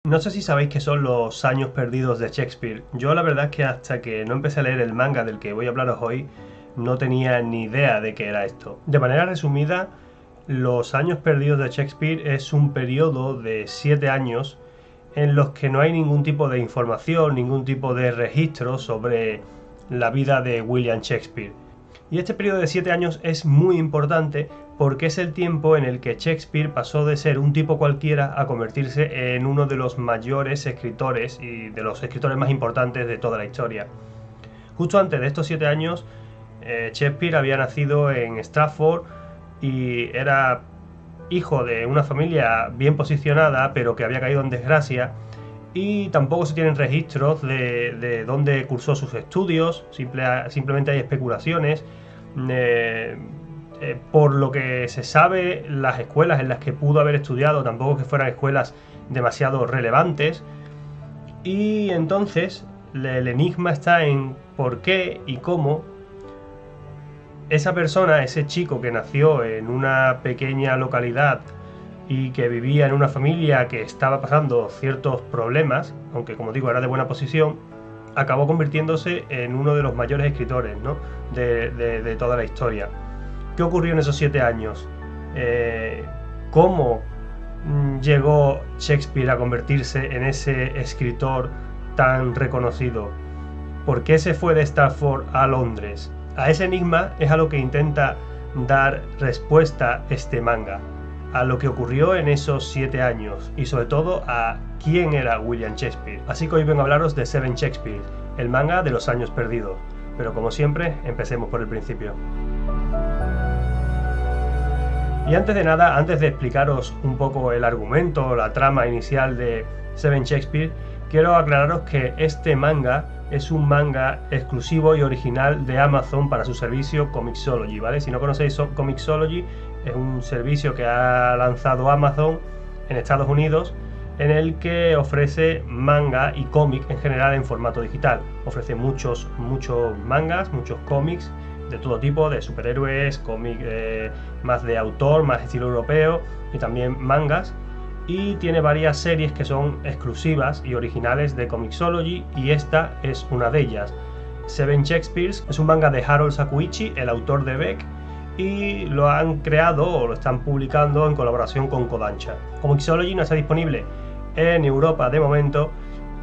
No sé si sabéis qué son los años perdidos de Shakespeare. Yo la verdad es que hasta que no empecé a leer el manga del que voy a hablaros hoy, no tenía ni idea de qué era esto. De manera resumida, los años perdidos de Shakespeare es un periodo de 7 años en los que no hay ningún tipo de información, ningún tipo de registro sobre la vida de William Shakespeare. Y este periodo de 7 años es muy importante porque es el tiempo en el que Shakespeare pasó de ser un tipo cualquiera a convertirse en uno de los mayores escritores y de los escritores más importantes de toda la historia. Justo antes de estos 7 años, Shakespeare había nacido en Stratford y era hijo de una familia bien posicionada, pero que había caído en desgracia, y tampoco se tienen registros de dónde cursó sus estudios, simplemente hay especulaciones. Por lo que se sabe, las escuelas en las que pudo haber estudiado tampoco que fueran escuelas demasiado relevantes, y entonces el enigma está en por qué y cómo esa persona, ese chico que nació en una pequeña localidad y que vivía en una familia que estaba pasando ciertos problemas, aunque como digo era de buena posición, acabó convirtiéndose en uno de los mayores escritores, ¿no?, de toda la historia. ¿Qué ocurrió en esos 7 años? ¿Cómo llegó Shakespeare a convertirse en ese escritor tan reconocido? ¿Por qué se fue de Stratford a Londres? A ese enigma es a lo que intenta dar respuesta este manga, a lo que ocurrió en esos 7 años y sobre todo a quién era William Shakespeare. Así que hoy vengo a hablaros de Seven Shakespeare, el manga de los años perdidos. Pero como siempre, empecemos por el principio. Y antes de nada, antes de explicaros un poco el argumento, la trama inicial de Seven Shakespeare, quiero aclararos que este manga es un manga exclusivo y original de Amazon para su servicio Comixology, ¿vale? Si no conocéis Comixology, es un servicio que ha lanzado Amazon en Estados Unidos, en el que ofrece manga y cómic en general en formato digital. Ofrece muchos mangas, muchos cómics de todo tipo, de superhéroes, cómics más de autor, más estilo europeo, y también mangas. Y tiene varias series que son exclusivas y originales de Comixology, y esta es una de ellas. Seven Shakespeare es un manga de Harold Sakuichi, el autor de Beck, y lo han creado o lo están publicando en colaboración con Kodansha. Comixology no está disponible en Europa de momento,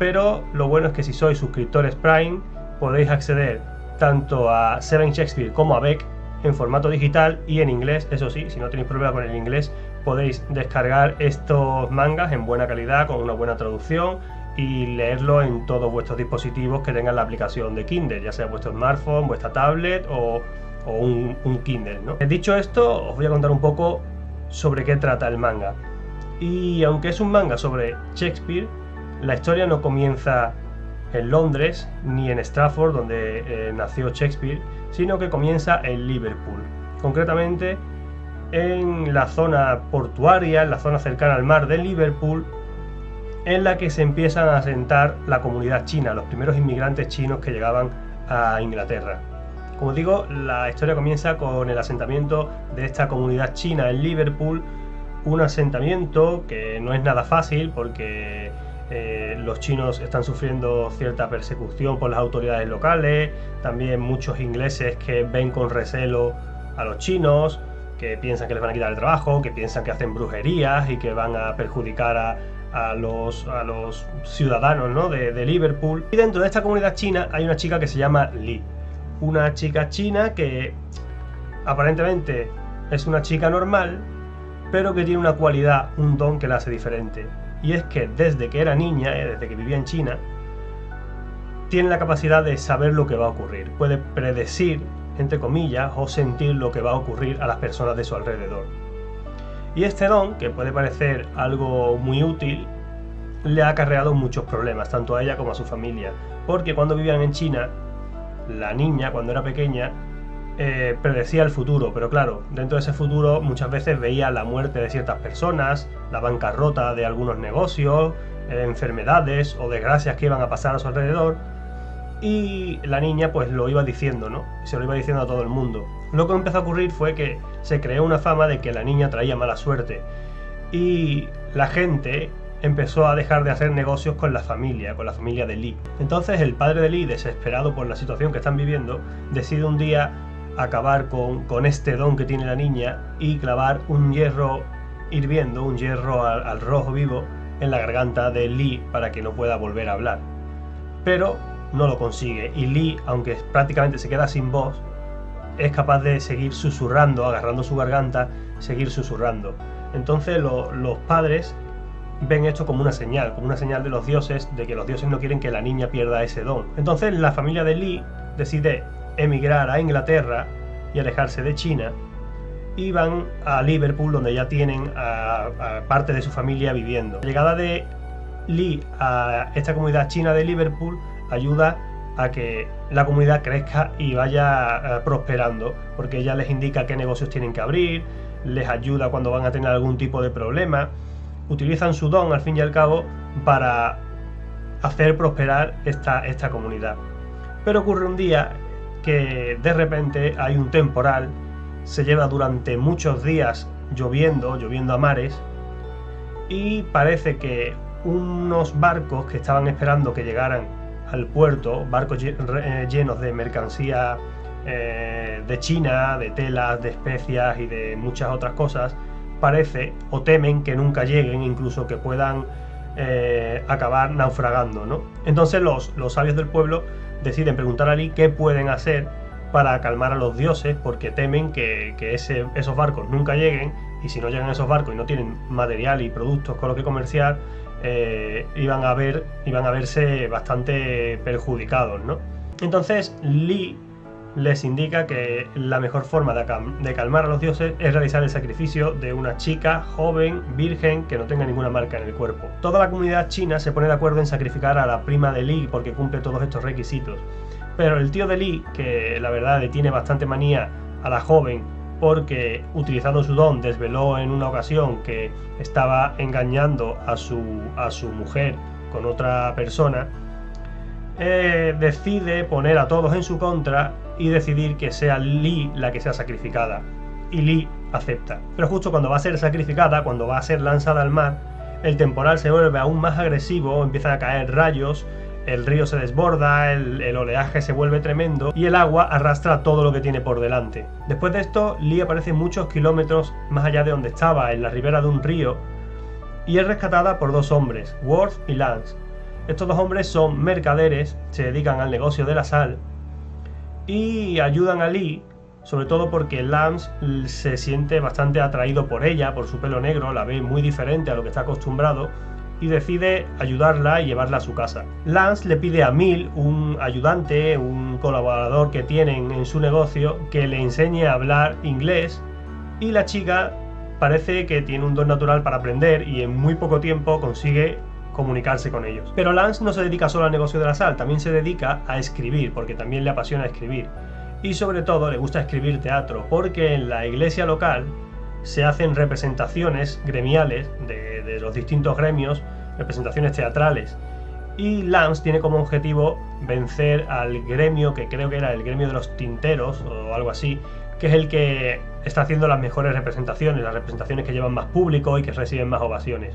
pero lo bueno es que si sois suscriptores Prime podéis acceder tanto a Seven Shakespeare como a Beck en formato digital y en inglés. Eso sí, si no tenéis problema con el inglés, podéis descargar estos mangas en buena calidad con una buena traducción y leerlo en todos vuestros dispositivos que tengan la aplicación de Kindle, ya sea vuestro smartphone, vuestra tablet o un Kindle, ¿no? Dicho esto, os voy a contar un poco sobre qué trata el manga. Y aunque es un manga sobre Shakespeare, la historia no comienza en Londres ni en Stratford, donde nació Shakespeare, sino que comienza en Liverpool, concretamente en la zona portuaria, en la zona cercana al mar de Liverpool, en la que se empiezan a asentar la comunidad china, los primeros inmigrantes chinos que llegaban a Inglaterra. Como digo, la historia comienza con el asentamiento de esta comunidad china en Liverpool, un asentamiento que no es nada fácil porque los chinos están sufriendo cierta persecución por las autoridades locales, también muchos ingleses que ven con recelo a los chinos, que piensan que les van a quitar el trabajo, que piensan que hacen brujerías y que van a perjudicar a los ciudadanos, ¿no?, de Liverpool. Y dentro de esta comunidad china hay una chica que se llama Lee, una chica china que aparentemente es una chica normal, pero que tiene una cualidad, un don que la hace diferente. Y es que desde que era niña, desde que vivía en China, tiene la capacidad de saber lo que va a ocurrir. Puede predecir, entre comillas, o sentir lo que va a ocurrir a las personas de su alrededor. Y este don, que puede parecer algo muy útil, le ha acarreado muchos problemas, tanto a ella como a su familia. Porque cuando vivían en China, la niña, cuando era pequeña, predecía el futuro, pero claro, dentro de ese futuro muchas veces veía la muerte de ciertas personas, la bancarrota de algunos negocios, enfermedades o desgracias que iban a pasar a su alrededor, y la niña pues lo iba diciendo, ¿no? Y se lo iba diciendo a todo el mundo. Lo que empezó a ocurrir fue que se creó una fama de que la niña traía mala suerte, y la gente empezó a dejar de hacer negocios con la familia de Lee. Entonces el padre de Lee, desesperado por la situación que están viviendo, decide un día acabar con este don que tiene la niña y clavar un hierro hirviendo, un hierro al rojo vivo, en la garganta de Lee para que no pueda volver a hablar. Pero no lo consigue, y Lee, aunque prácticamente se queda sin voz, es capaz de seguir susurrando, agarrando su garganta, seguir susurrando. Entonces los padres ven esto como una señal de los dioses, de que los dioses no quieren que la niña pierda ese don. Entonces la familia de Lee decide emigrar a Inglaterra y alejarse de China, y van a Liverpool, donde ya tienen a parte de su familia viviendo. La llegada de Lee a esta comunidad china de Liverpool ayuda a que la comunidad crezca y vaya prosperando, porque ella les indica qué negocios tienen que abrir, les ayuda cuando van a tener algún tipo de problema. Utilizan su don, al fin y al cabo, para hacer prosperar esta comunidad. Pero ocurre un día que de repente hay un temporal, se lleva durante muchos días lloviendo a mares, y parece que unos barcos que estaban esperando que llegaran al puerto, barcos llenos de mercancía de China, de telas, de especias y de muchas otras cosas, parece o temen que nunca lleguen, incluso que puedan acabar naufragando, ¿no? Entonces los sabios del pueblo deciden preguntar a Lee qué pueden hacer para calmar a los dioses, porque temen que esos barcos nunca lleguen, y si no llegan esos barcos y no tienen material y productos con lo que comerciar, iban a verse bastante perjudicados, ¿no? Entonces Lee les indica que la mejor forma de calmar a los dioses es realizar el sacrificio de una chica joven, virgen, que no tenga ninguna marca en el cuerpo. Toda la comunidad china se pone de acuerdo en sacrificar a la prima de Lee porque cumple todos estos requisitos. Pero el tío de Lee, que la verdad le tiene bastante manía a la joven, porque utilizando su don desveló en una ocasión que estaba engañando a su mujer con otra persona, decide poner a todos en su contra y decidir que sea Lee la que sea sacrificada. Y Lee acepta. Pero justo cuando va a ser sacrificada, cuando va a ser lanzada al mar, el temporal se vuelve aún más agresivo, empiezan a caer rayos, el río se desborda, el oleaje se vuelve tremendo y el agua arrastra todo lo que tiene por delante. Después de esto, Lee aparece muchos kilómetros más allá de donde estaba, en la ribera de un río, y es rescatada por dos hombres, Worth y Lance. Estos dos hombres son mercaderes, se dedican al negocio de la sal y ayudan a Lee, sobre todo porque Lance se siente bastante atraído por ella, por su pelo negro, la ve muy diferente a lo que está acostumbrado, y decide ayudarla y llevarla a su casa. Lance le pide a Mill, un ayudante, un colaborador que tienen en su negocio, que le enseñe a hablar inglés, y la chica parece que tiene un don natural para aprender y en muy poco tiempo consigue comunicarse con ellos. Pero Lance no se dedica solo al negocio de la sal, también se dedica a escribir, porque también le apasiona escribir. Y sobre todo le gusta escribir teatro, porque en la iglesia local se hacen representaciones gremiales de los distintos gremios, representaciones teatrales, y Lance tiene como objetivo vencer al gremio, que creo que era el gremio de los tinteros o algo así, que es el que está haciendo las mejores representaciones, las representaciones que llevan más público y que reciben más ovaciones.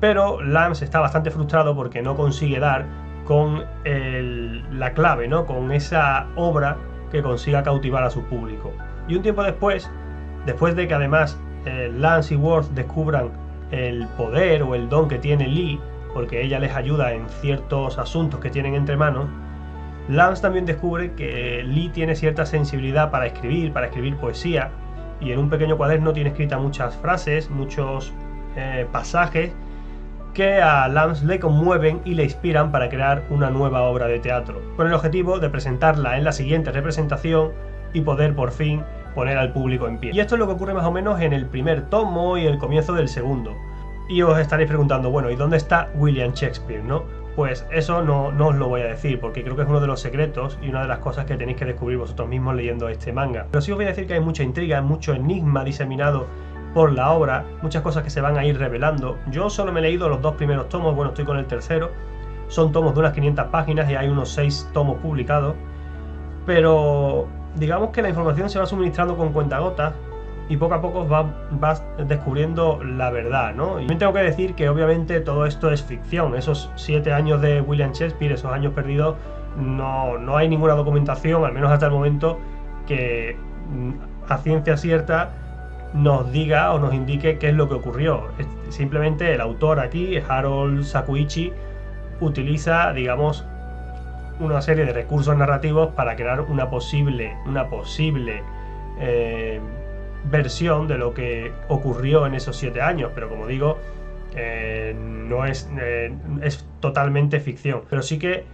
Pero Lance está bastante frustrado porque no consigue dar con la clave, ¿no? Con esa obra que consiga cautivar a su público. Y un tiempo después de que además Lance y Worth descubran el poder o el don que tiene Lee, porque ella les ayuda en ciertos asuntos que tienen entre manos, Lance también descubre que Lee tiene cierta sensibilidad para escribir poesía, y en un pequeño cuaderno tiene escritas muchas frases, muchos pasajes que a Lance le conmueven y le inspiran para crear una nueva obra de teatro, con el objetivo de presentarla en la siguiente representación y poder por fin poner al público en pie. Y esto es lo que ocurre más o menos en el primer tomo y el comienzo del segundo. Y os estaréis preguntando, bueno, ¿y dónde está William Shakespeare, no? Pues eso no os lo voy a decir, porque creo que es uno de los secretos y una de las cosas que tenéis que descubrir vosotros mismos leyendo este manga. Pero sí os voy a decir que hay mucha intriga, mucho enigma diseminado por la obra, muchas cosas que se van a ir revelando. Yo solo me he leído los dos primeros tomos, bueno, estoy con el tercero. Son tomos de unas 500 páginas y hay unos 6 tomos publicados. Pero digamos que la información se va suministrando con cuentagotas y poco a poco vas descubriendo la verdad, ¿no? Y también tengo que decir que obviamente todo esto es ficción. Esos 7 años de William Shakespeare, esos años perdidos, no hay ninguna documentación, al menos hasta el momento, que a ciencia cierta nos diga o nos indique qué es lo que ocurrió. Simplemente el autor aquí, Harold Sakuichi, utiliza, digamos, una serie de recursos narrativos para crear una posible versión de lo que ocurrió en esos 7 años, pero como digo, no es totalmente ficción, pero sí que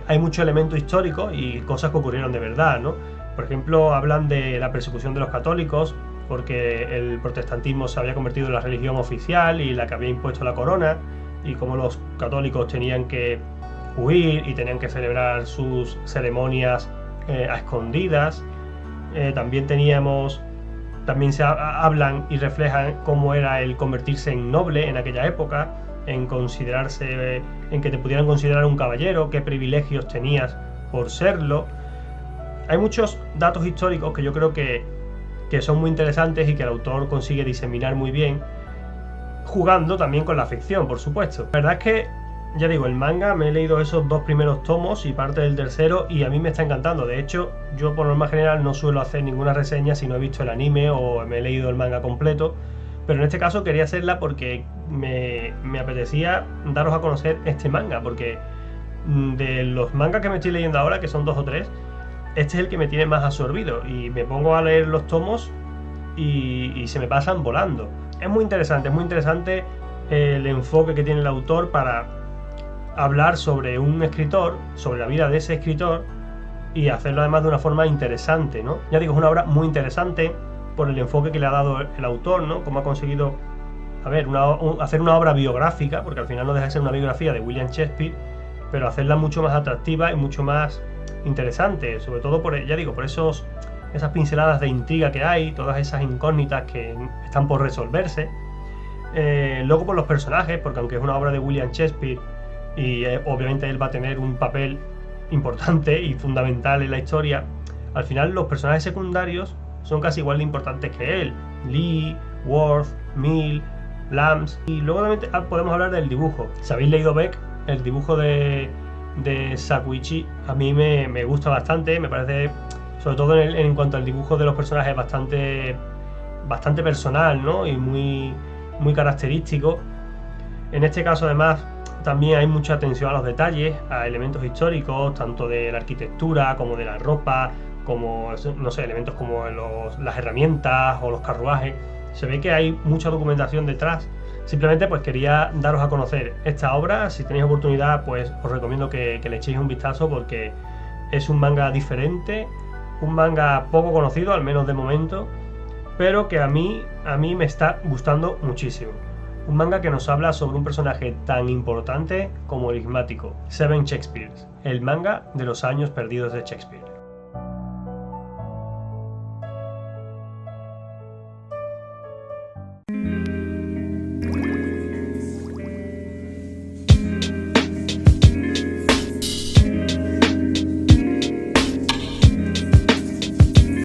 hay mucho elemento histórico y cosas que ocurrieron de verdad, ¿no? Por ejemplo, hablan de la persecución de los católicos porque el protestantismo se había convertido en la religión oficial y la que había impuesto la corona, y cómo los católicos tenían que huir y tenían que celebrar sus ceremonias a escondidas. También se hablan y reflejan cómo era el convertirse en noble en aquella época, en que te pudieran considerar un caballero, qué privilegios tenías por serlo. Hay muchos datos históricos que yo creo que son muy interesantes y que el autor consigue diseminar muy bien, jugando también con la ficción, por supuesto. La verdad es que, ya digo, el manga, me he leído esos 2 primeros tomos y parte del tercero, y a mí me está encantando. De hecho, yo por norma general no suelo hacer ninguna reseña si no he visto el anime o me he leído el manga completo, pero en este caso quería hacerla porque me apetecía daros a conocer este manga, porque de los mangas que me estoy leyendo ahora, que son 2 o 3, este es el que me tiene más absorbido, y me pongo a leer los tomos y se me pasan volando. Es muy interesante el enfoque que tiene el autor para hablar sobre un escritor, sobre la vida de ese escritor, y hacerlo además de una forma interesante, ¿no? Ya digo, es una obra muy interesante por el enfoque que le ha dado el autor, ¿no? Cómo ha conseguido, hacer una obra biográfica, porque al final no deja de ser una biografía de William Shakespeare, pero hacerla mucho más atractiva y mucho más interesante, sobre todo por esas pinceladas de intriga que hay, todas esas incógnitas que están por resolverse. Luego por los personajes, porque aunque es una obra de William Shakespeare y obviamente él va a tener un papel importante y fundamental en la historia, al final los personajes secundarios son casi igual de importantes que él: Lee, Worth, Mill, Lams. Y luego también podemos hablar del dibujo. Si habéis leído Beck, el dibujo de Sakuichi a mí me gusta bastante, me parece, sobre todo en cuanto al dibujo de los personajes, bastante personal, ¿no? Y muy característico. En este caso además también hay mucha atención a los detalles, a elementos históricos, tanto de la arquitectura como de la ropa, como, no sé, elementos como las herramientas o los carruajes. Se ve que hay mucha documentación detrás. Simplemente pues quería daros a conocer esta obra. Si tenéis oportunidad, pues os recomiendo que le echéis un vistazo, porque es un manga diferente, un manga poco conocido, al menos de momento, pero que a mí me está gustando muchísimo. Un manga que nos habla sobre un personaje tan importante como enigmático, Seven Shakespeare, el manga de los años perdidos de Shakespeare.